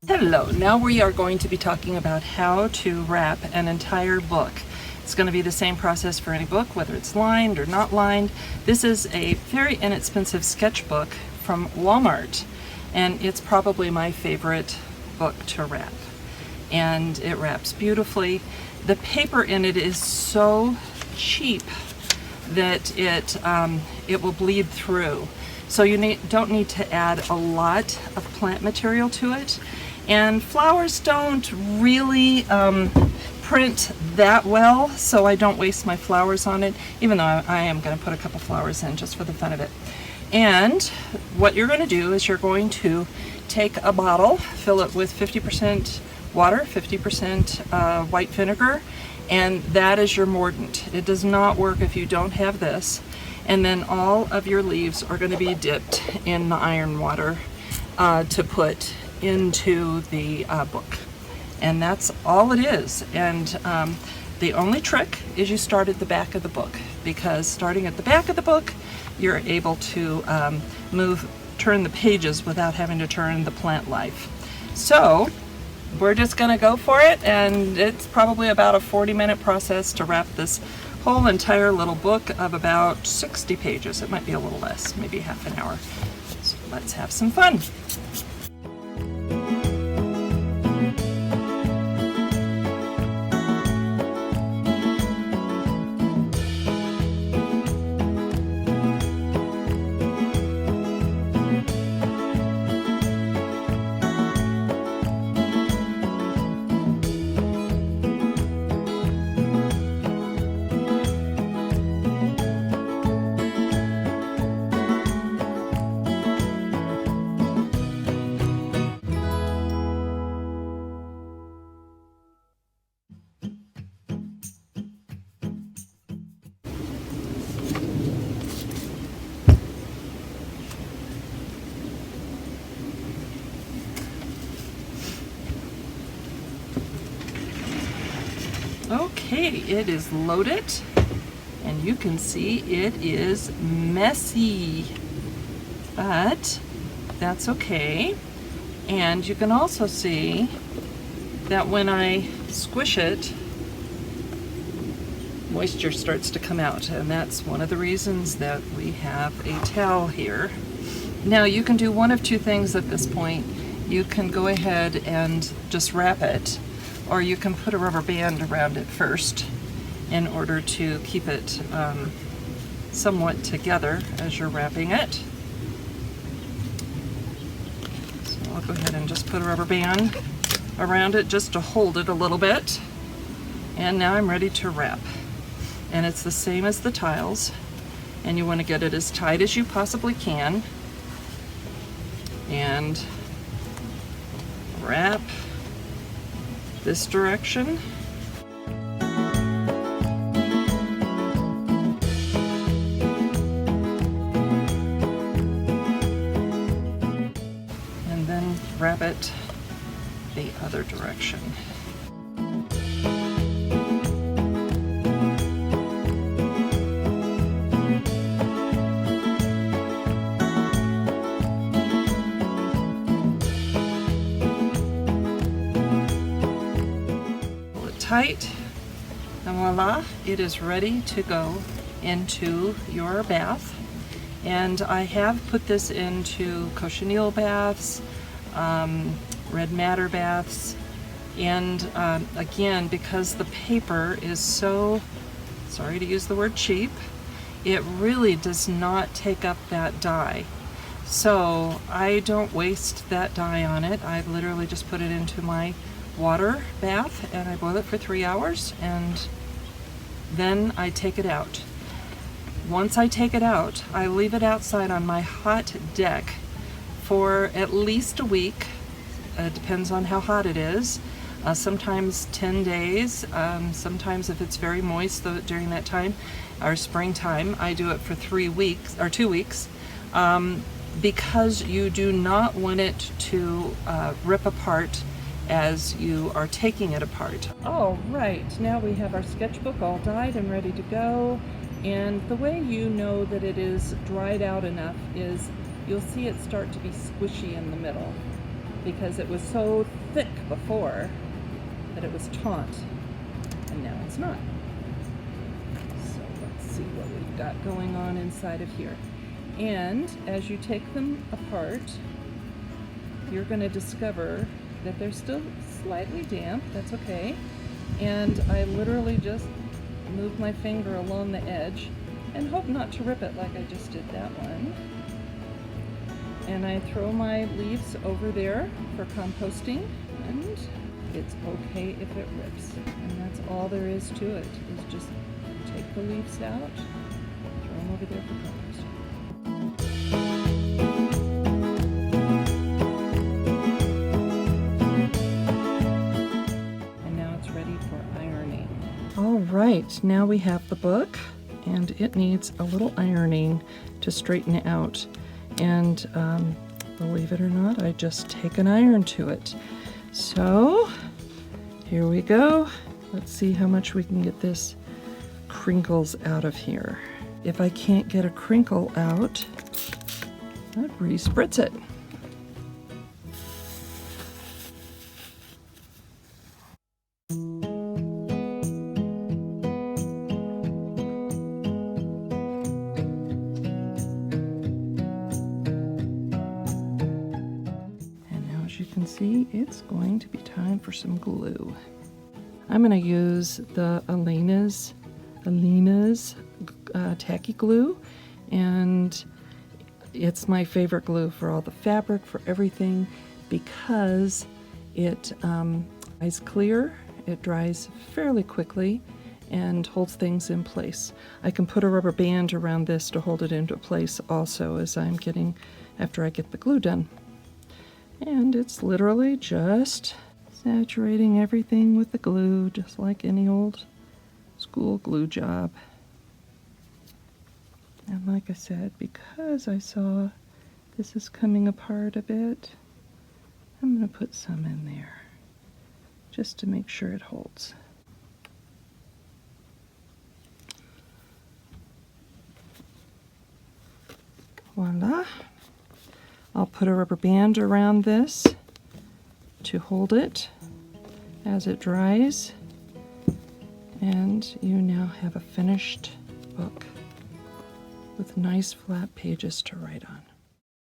Hello, now we are going to be talking about how to wrap an entire book. It's going to be the same process for any book, whether it's lined or not lined. This is a very inexpensive sketchbook from Walmart, and it's probably my favorite book to wrap. And it wraps beautifully. The paper in it is so cheap that it will bleed through. So you don't need to add a lot of plant material to it. And flowers don't really print that well, so I don't waste my flowers on it, even though I am going to put a couple flowers in just for the fun of it. And what you're going to do is you're going to take a bottle, fill it with 50% water, 50% white vinegar, and that is your mordant. It does not work if you don't have this. And then all of your leaves are going to be dipped in the iron water to put into the book. And that's all it is. And the only trick is you start at the back of the book, because starting at the back of the book, you're able to turn the pages without having to turn the plant life. So we're just going to go for it, and it's probably about a 40-minute process to wrap this whole entire little book of about 60 pages. It might be a little less, maybe half an hour. So let's have some fun. Okay, it is loaded, and you can see it is messy, but that's okay. And you can also see that when I squish it, moisture starts to come out, and that's one of the reasons that we have a towel here. Now you can do one of two things at this point. You can go ahead and just wrap it, or you can put a rubber band around it first in order to keep it somewhat together as you're wrapping it. So I'll go ahead and just put a rubber band around it just to hold it a little bit. And now I'm ready to wrap. And it's the same as the tiles, and you want to get it as tight as you possibly can. And wrap this direction. And then wrap it the other direction. Tight, and voila, it is ready to go into your bath. And I have put this into cochineal baths, red madder baths, and again, because the paper is so, sorry to use the word cheap, it really does not take up that dye. So I don't waste that dye on it. I literally just put it into my water bath and I boil it for 3 hours, and then I take it out. Once I take it out, I leave it outside on my hot deck for at least a week. It depends on how hot it is. Sometimes 10 days. Sometimes if it's very moist during that time, or springtime, I do it for 3 weeks or 2 weeks, because you do not want it to rip apart as you are taking it apart. All right, now we have our sketchbook all dyed and ready to go. And the way you know that it is dried out enough is you'll see it start to be squishy in the middle. because it was so thick before that it was taut, and now it's not. So let's see what we've got going on inside of here. And as you take them apart, you're going to discover that they're still slightly damp. That's okay. And I literally just move my finger along the edge and hope not to rip it like I just did that one. And I throw my leaves over there for composting, and it's okay if it rips. And that's all there is to it, is just take the leaves out, throw them over there for composting. And now it's ready for ironing. All right, now we have the book, and it needs a little ironing to straighten it out. And believe it or not, I just take an iron to it. So here we go. Let's see how much we can get this crinkles out of here. If I can't get a crinkle out, I'd re-spritz it. As you can see, it's going to be time for some glue. I'm going to use the Aleena's tacky glue, and it's my favorite glue for all the fabric, for everything, because it dries clear, it dries fairly quickly, and holds things in place. I can put a rubber band around this to hold it into place also after I get the glue done. And it's literally just saturating everything with the glue, just like any old school glue job. And like I said, because I saw this is coming apart a bit, I'm going to put some in there just to make sure it holds. Voila. I'll put a rubber band around this to hold it as it dries, and you now have a finished book with nice flat pages to write on.